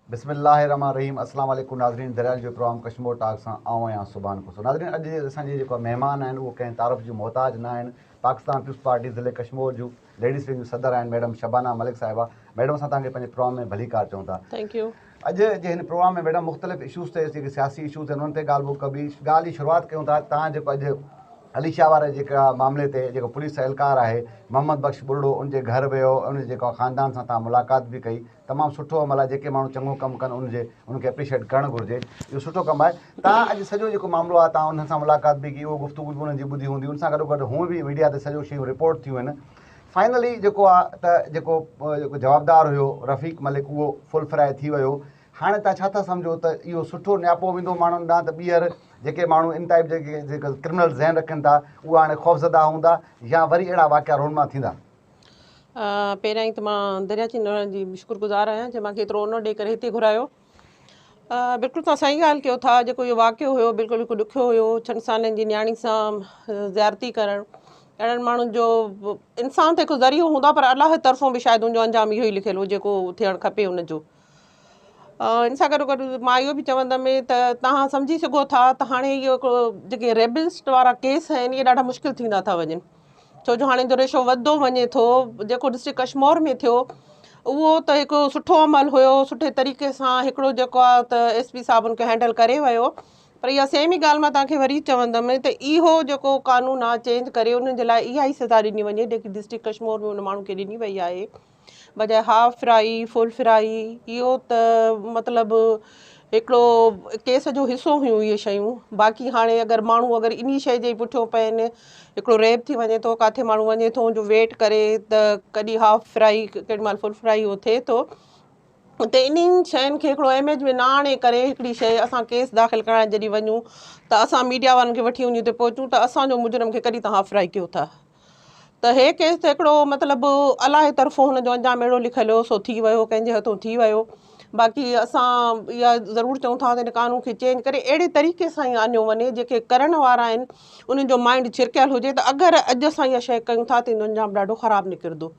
बिस्मिल्लाहिर्रहमानिर्रहीम। अस्सलाम वालेकुम नाज़रीन। दरियाल जो प्रोग्राम कश्मीर टॉक सां आऊं आहियां सुभान कुसो। नाज़रीन, अॼु असांजे जेको महिमान आहिनि उहो कंहिं तारीफ़ जो मोहताज न आहिनि। पाकिस्तान पीपल्स पार्टी ज़िले कश्मीर जूं लेडीज़ विंग जूं सदर आहिनि मैडम शबाना मलिक साहिबा। मैडम, असां तव्हांखे पंहिंजे प्रोग्राम में भली कार चऊं था। Thank U. अॼु जे हिन प्रोग्राम में मैडम मुख़्तलिफ़ इशूज़ ते जेके सियासी इशूज़ आहिनि उन्हनि ते ॻाल्हि जी शुरूआति कयूं था। तव्हां जेको अॼु अलीशाह वारे जेका मामले ते जेको पुलिस एहलकार आहे मोहम्मद बख्श बुरड़ो उनजे घर वियो, उन जेको ख़ानदान सां तव्हां मुलाक़ात बि कई। तमामु सुठो अमल आहे। जेके माण्हू चङो कमु कनि उनखे एप्रिशिएट करणु घुरिजे। इहो सुठो कमु आहे। तव्हां अॼु सॼो जेको मामिलो आहे तव्हां उन्हनि सां मुलाक़ात बि कई, उहो गुफ़्तगू बि उन्हनि जी ॿुधी हूंदी। उन सां गॾोगॾु हूअं बि मीडिया ते सॼो शयूं रिपोर्ट थियूं आहिनि। फाइनली जेको आहे त जेको जवाबदार हुयो रफ़ीक मलिक उहो फुल फ्राई थी वियो। हाणे तव्हां छा था सम्झो त इहो सुठो न्यापो वेंदो माण्हुनि ॾांहुं त ॿीहर जेके माण्हू इन टाइप जेके क्रिमिनल ज़हन रखनि था उहे हाणे ख़ौफ़ज़दा हूंदा या वरी अहिड़ा वाक़िया रोनमा थींदा? पहिरियां ई त मां दरिया चिन्ह जी शुक्रगुज़ार आहियां जंहिं मूंखे एतिरो ऑनर ॾेई करे हिते घुरायो। बिल्कुलु तव्हां सही ॻाल्हि कयो था। जेको इहो वाक़ियो हुयो बिल्कुलु हिकु ॾुखियो हुयो। 6 सालनि जी न्याणी सां ज़्यादती करणु, अहिड़नि माण्हुनि जो इंसान त हिकु ज़रियो हूंदो आहे, पर अलाह जी तरफ़ों बि शायदि उनजो अंजाम इहो ई लिखियलु हो जेको थियणु खपे उनजो। इन सां गॾोगॾु मां इहो बि चवंदमि त तव्हां सम्झी सघो था त हाणे इहो जेके रेबिस्ट वारा केस आहिनि इहे ॾाढा मुश्किल थींदा था वञनि। छो जो हाणे जो रेशो वधंदो वञे थो। जेको डिस्ट्रिक्ट कश्मीर में थियो उहो त हिकु सुठो अमल हुयो, सुठे तरीक़े सां हिकिड़ो जेको आहे त SP साहिब उनखे हैंडल करे वियो। पर इहा सेम ई ॻाल्हि मां तव्हांखे वरी चवंदमि त इहो जेको कानून आहे चेंज करे उन्हनि जे लाइ इहा ई सज़ा ॾिनी वञे जेकी डिस्ट्रिक्ट कश्मीर में उन माण्हू खे ॾिनी वई आहे, बजाए हाफ फ्राई फुल फ्राई। इहो त मतिलबु हिकिड़ो केस जो हिसो हुयूं इहे शयूं। बाक़ी हाणे अगरि माण्हू इन शइ जे पुठियो पइनि, हिकिड़ो रेप थी वञे थो, किथे माण्हू वञे थो जो वेट करे त कॾहिं हाफ फ्राई केॾी महिल फुल फ्राई उहो थिए थो, त इन्हनि शयुनि खे हिकिड़ो इमेज में न आणे करे हिकिड़ी शइ असां केस दाख़िल कराइण जॾहिं वञूं त असां मीडिया वारनि खे वठी वञूं ते पहुचूं त असांजो मुजरम खे कॾहिं तव्हां हाफ फ्राई कयो था। त हे केस त हिकिड़ो मतिलबु अलाह जी तरफ़ों हुनजो अंजाम अहिड़ो लिखियलु हो, सो थी वियो, कंहिंजे हथों थी वियो। बाक़ी असां इहा ज़रूरु चऊं था त हिन कानून खे चेंज करे अहिड़े तरीक़े सां ई आणियो वञे जेके करण वारा आहिनि उन्हनि जो माइंड छिरकियल हुजे त अगरि अॼु असां इहा शइ कयूं था त इन जो अंजाम ॾाढो ख़राबु निकिरंदो।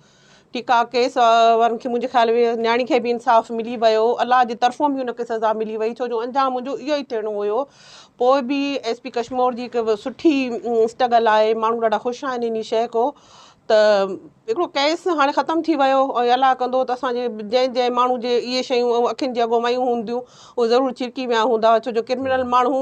ठीकु आहे, केस वारनि खे मुंहिंजे ख़्याल में न्याणी खे बि इंसाफ़ मिली वियो, अलाह जी तरफ़ों बि उनखे सज़ा मिली वई, छो जो अंजाम मुंहिंजो इहो ई थियणो हुयो। पोइ बि SP कश्मीर जी हिकु सुठी स्ट्रगल आहे, माण्हू ॾाढा ख़ुशि आहिनि इन शइ खां। त हिकिड़ो केस हाणे ख़तमु थी वियो ऐं अलाह कंदो त असांजे जंहिं माण्हू जे इहे शयूं अखियुनि जे अॻो वयूं हूंदियूं उहे ज़रूरु छिरकी विया हूंदा। छो जो क्रिमिनल माण्हू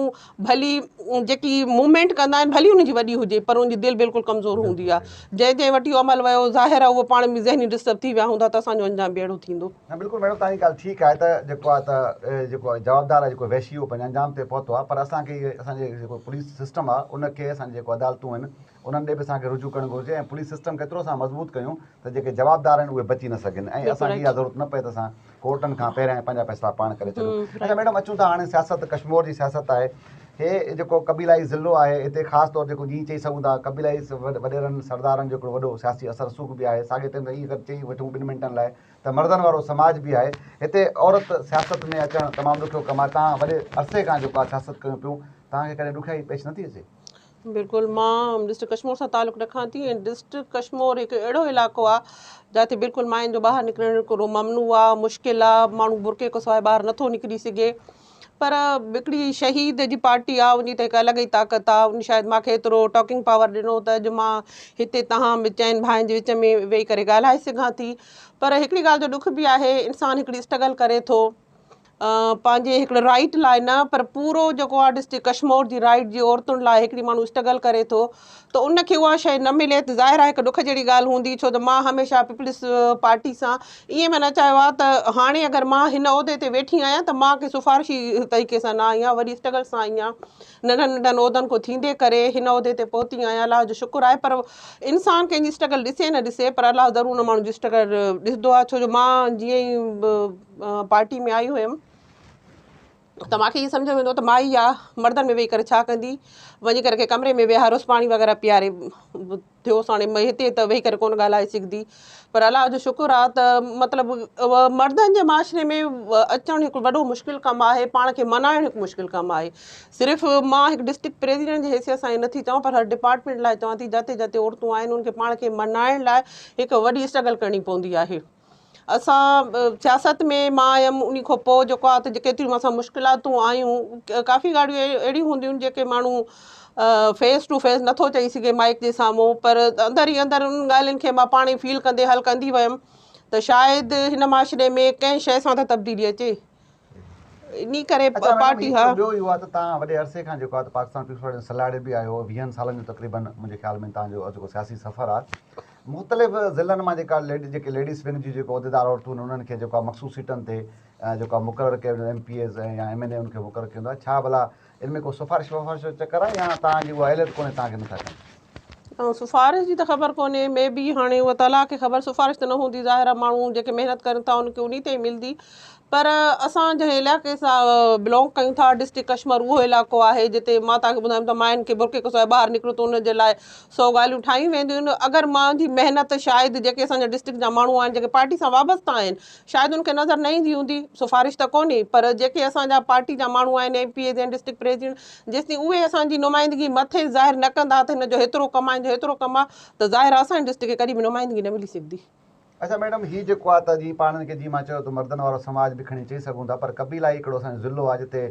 भली जेकी मूवमेंट कंदा आहिनि भली उनजी वॾी हुजे पर उनजी दिलि बिल्कुलु कमज़ोर हूंदी आहे। जंहिं वटि इहो अमल वियो ज़ाहिर आहे उहो पाण में ज़हनी डिस्टर्ब थी विया हूंदा त असांजो अंजाम बि अहिड़ो थींदो। न, बिल्कुलु मैडम, तव्हांजी ॻाल्हि ठीकु आहे त जेको आहे त जेको जवाबदार आहे जेको वैशी उहो पंहिंजे अंजाम ते पहुतो आहे। पर असांखे इहे असांजे जेको पुलिस सिस्टम आहे उनखे असांजी जेको अदालतूं आहिनि उन्हनि ॾे बि असांखे रुजू करणु घुरिजे ऐं पुलिस सिस्टम केतिरो असां मज़बूत कयूं त जेके जवाबदार आहिनि उहे बची न सघनि ऐं असांखे इहा ज़रूरत न पए त असां कोर्टनि खां पहिरियां पंहिंजा फ़ैसिला पाण करे छॾियूं। अच्छा मैडम, अचूं था हाणे सियासत कश्मीर जी सियासत आहे। हे जेको क़बीलाई ज़िलो आहे हिते ख़ासि तौरु जेको जीअं चई सघूं था क़बीलाई वॾेरनि सरदारनि जो हिकिड़ो वॾो सियासी असर सूख बि आहे। साॻे टाइम ते ईअं चई वठूं 2 मिंटनि लाइ त मर्दनि वारो समाज बि आहे हिते। औरत सियासत में अचणु तमामु ॾुखियो कमु आहे। तव्हां वॾे अरसे खां जेको आहे सियासत कयूं पियूं, तव्हांखे कॾहिं ॾुखियाई पेश नथी अचे? बिल्कुलु, मां डिस्ट्रिक्ट कश्मीर सां तालुक़ु रखां थी ऐं डिस्ट्रिक्ट कश्मीर हिकु अहिड़ो इलाइक़ो आहे जिते बिल्कुलु मायुनि जो ॿाहिरि निकिरणु हिकिड़ो ममनू आहे, मुश्किल आहे। माण्हू बुरके खां सवाइ ॿाहिरि नथो निकिरी सघे। पर हिकिड़ी शहीद जी पार्टी आहे, उन त हिकु अलॻि ई ताक़त आहे। उन शायदि मूंखे एतिरो टॉकिंग पावर ॾिनो त अॼु मां हिते तव्हां चइनि भाइनि जे विच में वेही करे ॻाल्हाए सघां थी। पर हिकिड़ी ॻाल्हि जो ॾुख बि आहे, इंसानु हिकिड़ी स्ट्रगल करे थो पंहिंजे हिकिड़े राइट लाइ न, पर पूरो जेको आहे डिस्ट्रिक्ट कश्मीर जी राइट जी औरतुनि लाइ हिकिड़ी माण्हू स्ट्रगल करे थो त उनखे उहा शइ न मिले त ज़ाहिर आहे हिकु ॾुख जहिड़ी ॻाल्हि हूंदी। छो त मां हमेशह पीपल्स पार्टी सां ईअं में न चाहियो आहे त हाणे अगरि मां हिन उहिदे ते वेठी आहियां त मां कंहिं सिफ़ारिशी तरीक़े सां न आई आहियां, वॾी स्ट्रगल सां आई आहियां। नंढनि नंढनि उहिदनि खां थींदे करे हिन उहिदे ते पहुती आहियां, अलाह जो शुक्र आहे। पर इंसानु कंहिंजी स्ट्रगल ॾिसे न ॾिसे पर अलाह ज़रूरु उन माण्हू जी स्ट्रगल ॾिसंदो आहे। छो जो मां जीअं ई पार्टी में आई हुयमि त मूंखे इहो सम्झ में ईंदो त माई आहे मर्दनि में वेही करे छा कंदी, वञी करे कंहिं कमरे में विहारोसि पाणी वग़ैरह पीआरे थियोसि। हाणे हिते त वेही करे कोन ॻाल्हाए सघंदी। पर अलाह जो शुक्र आहे त मतिलबु मर्दनि जे माशरे में अचणु हिकु वॾो मुश्किल कमु आहे। पाण खे मनाइणु हिकु मुश्किल कमु आहे। सिर्फ़ु मां हिकु डिस्ट्रिक्ट प्रेसिडेंट जी हैसियत सां ई नथी चवां पर हर डिपार्टमेंट लाइ चवां थी, जिते जिते औरतूं आहिनि उनखे पाण खे मनाइण लाइ हिकु वॾी स्ट्रगल करणी पवंदी आहे। असां सियासत में मां हुयमि उन खां पोइ जेको आहे त केतिरियूं असां मुश्किलातूं आयूं काफ़ी ॻाल्हियूं अहिड़ियूं हूंदियूं आहिनि जेके माण्हू फेस टू फेस नथो चई सघे माइक जे साम्हूं, पर अंदरि ई अंदरि उन ॻाल्हियुनि खे मां पाण ई फील कंदे हल कंदी वियमि त शायदि हिन माशरे में कंहिं शइ सां त तब्दीली अचे। इन करे अच्छा मैडम, पार्टी हा ॿियो इहो आहे त तव्हां वॾे अरसे खां जेको आहे त पाकिस्तान पीपल्स पार्टी सलाड़े बि आयो 20 सालनि जो तक़रीबन मुंहिंजे ख़्याल में तव्हांजो जेको सियासी सफ़र आहे। मुख़्तलिफ़ ज़िलनि मां जेका जेके लेडीज़ विंग जी जेको उहिदेदार औरतूं आहिनि उन्हनि खे जेको आहे मख़सूस सीटनि ते जेको आहे मुक़ररु कयो वेंदो MPAs ऐं या MNA उनखे मुक़ररु कयो वेंदो आहे। छा भला इन में को सिफ़ारिश वफ़ारिश जो चकर आहे या तव्हांजी उहा अहलियत कोन्हे तव्हांखे नथा कनि? ऐं सिफ़ारिश जी त ख़बर कोन्हे, मे बी हाणे उहा तला खे ख़बर, सिफ़ारिश त न हूंदी, ज़ाहिर आहे माण्हू जेके महिनत कनि था उनखे उन ते ई मिलंदी। पर असां जंहिं इलाइक़े सां बिलोंग कयूं था, डिस्ट्रिक्ट कश्मीर उहो इलाइक़ो आहे जिते मां तव्हांखे ॿुधायां त माइनि खे बुरके कुसाए ॿाहिरि निकिरो त उनजे लाइ 100 ॻाल्हियूं ठाहियूं वेंदियूं आहिनि। अगरि मुंहिंजी महिनत शायदि जेके असांजा डिस्ट्रिक्ट जा माण्हू आहिनि जेके पार्टी सां वाबस्ता आहिनि शायदि उनखे नज़र न ईंदी हूंदी, सिफ़ारिश त कोन्हे, पर जेके असांजा पार्टी जा माण्हू आहिनि MPAs ऐं डिस्ट्रिक्ट प्रेसिडेंट जेसिताईं उहे असांजी नुमाइंदगी मथे ज़ाहिर न कंदा त हिन जो हेतिरो कमु आहे हेतिरो कमु आहे, त ज़ाहिर आहे असांजे डिस्ट्रिक्ट खे कॾहिं बि नुमाइंदगी न मिली सघंदी। अच्छा मैडम, हीअ जेको आहे त जीअं पाण खे जीअं मां चयो त मर्दनि वारो समाज बि खणी चई सघूं था, पर कबीला हिकिड़ो असांजो ज़िलो आहे जिते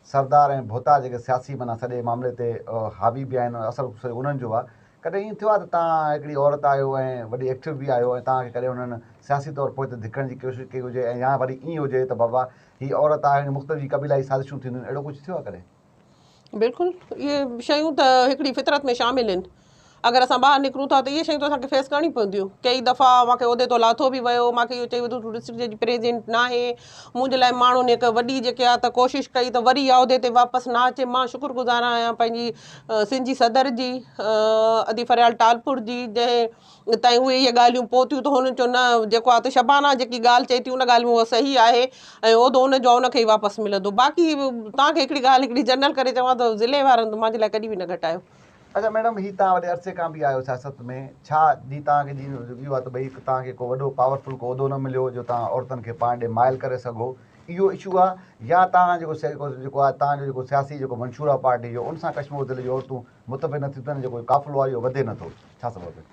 सरदार ऐं भोता जेके सियासी माना सॼे मामले ते हावी बि आहिनि, असरु उन्हनि जो आहे। कॾहिं ईअं थियो आहे त तव्हां हिकिड़ी औरत आहियो ऐं वॾी एक्टिव बि आहियो ऐं तव्हांखे कॾहिं उन्हनि सियासी तौर पोइ ते धिकण जी कोशिशि कई हुजे ऐं या वरी ईअं हुजे त बाबा हीअ औरत आहे मुख़्तलिफ़ कबीलाई साज़िशूं थींदियूं आहिनि, अहिड़ो कुझु थियो आहे कॾहिं? बिल्कुलु, इहे शयूं त हिकिड़ी फितरत में शामिलु आहिनि। अगरि असां ॿाहिरि निकिरूं था त इहे शयूं त असांखे फेस करणी पवंदियूं। कई दफ़ा मूंखे उहिदे तो लाथो बि वियो, मूंखे इहो चई वेंदो तूं डिस्ट्रिक्ट जी प्रेसिडेंट न आहे, मुंहिंजे लाइ माण्हुनि हिकु वॾी जेके आहे त कोशिशि कई त वरी इहा उहिदे ते वापसि न अचे। मां शुक्रगुज़ार आहियां पंहिंजी सिंध जी सदर जी, अदी फरियाल टालपुर जी, जंहिं ताईं उहे इहे ॻाल्हियूं पहुतियूं त हुननि चयो न जेको आहे त शबाना जेकी ॻाल्हि चए थी उन ॻाल्हि में उहा सही आहे ऐं उहिदो उनजो उनखे ई वापसि मिलंदो। बाक़ी तव्हांखे हिकिड़ी ॻाल्हि हिकिड़ी जनरल करे चवां त ज़िले वारनि त मुंहिंजे लाइ कॾहिं बि न घटायो। अच्छा मैडम, हीअ तव्हां वॾे अरसे खां बि आहियो सियासत में, छा जीअं तव्हांखे जीअं इहो आहे त भई तव्हांखे को वॾो पावरफुल को उहिदो न मिलियो जो तव्हां औरतुनि खे पाण ॾे माइल करे सघो, इहो इशू आहे या तव्हां जेको आहे तव्हांजो जेको सियासी जेको मंशूर आहे पार्टी जो उन सां कश्मीर ज़िले जी औरतूं मुतफ़िक़ नथियूं थियनि, जेको क़ाफ़िलो आहे इहो वधे नथो, छा सबबु आहे?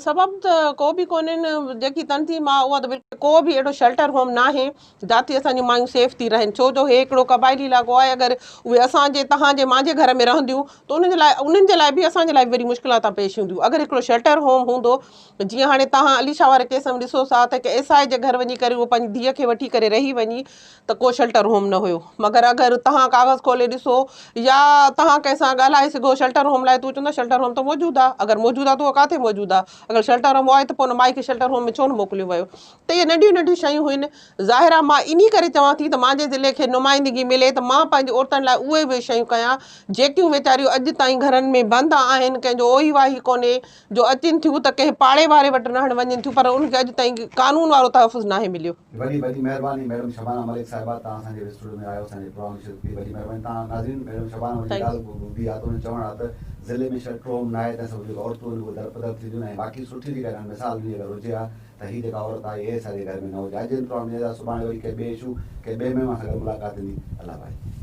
सबबु त को बि कोन्हनि। जेकी तनज़ीम आहे उहा त बिल्कुलु को बि अहिड़ो शेल्टर होम न आहे जिते असांजूं मायूं सेफ थी रहनि, छो जो हे हिकिड़ो क़बाइली इलाइक़ो आहे। अगरि उहे असांजे तव्हांजे मुंहिंजे घर में रहंदियूं त उन्हनि जे लाइ बि असांजे लाइ वरी मुश्किलात पेश ईंदियूं। अगरि हिकिड़ो शेल्टर होम हूंदो, जीअं हाणे तव्हां अलीशा वारे केस में ॾिसोसि था त हिकु SI जे घर वञी करे उहो पंहिंजी धीअ खे वठी करे रही वञी त को शेल्टर होम न हुयो, मगर अगरि तव्हां कागज़ खोले ॾिसो या तव्हां कंहिंसां ॻाल्हाए सघो शेल्टर होम लाइ, तूं चवंदा शेल्टर होम त मौजूदु आहे, अगरि मौजूदु आहे त उहो किथे मौजूदु आहे, अगरि शेल्टर होम आहे त पोइ माई खे शेल्टर होम में छो न मोकिलियो वियो। त इहे नंढियूं नंढियूं शयूं हुयूं। ज़ाहिर आहे मां इन करे चवां थी त मुंहिंजे ज़िले खे नुमाइंदगी मिले त मां पंहिंजी औरतुनि लाइ उहे बि शयूं कयां जेकियूं वीचारियूं अॼु ताईं घरनि में बंदि आहिनि, कंहिंजो ओही वाही कोन्हे, जो अचनि थियूं त कंहिं पाड़े वारे वटि रहण वञनि थियूं, पर उनखे अॼु ताईं कानून वारो तहफ़ुज़ नाहे मिलियो। वॾी वॾी महिरबानी मैडम शबाना मलिक साहिबा, तव्हां असांजे स्टूडियो में आयो, असांजे प्रोग्राम में वॾी महिरबानी। तव्हां नाज़रीन मैडम शबाना जी ॻाल्हि ॿुधी आहे त उन चवणु आहे त ज़िले में शेल्टर होम न आहे त सभु जेको औरतूं आहिनि उहे दरपदर थींदियूं ऐं बाक़ी सुठी जेका मिसाल बि अगरि हुजे आहे त हीअ जेका औरत आहे इहे असांजे घर में न हुजे। अॼु प्रोग्राम में सुभाणे वरी कंहिं ॿिए इशू कंहिं ॿिए महिमान सां गॾु मुलाक़ात थींदी। अलाह भाई।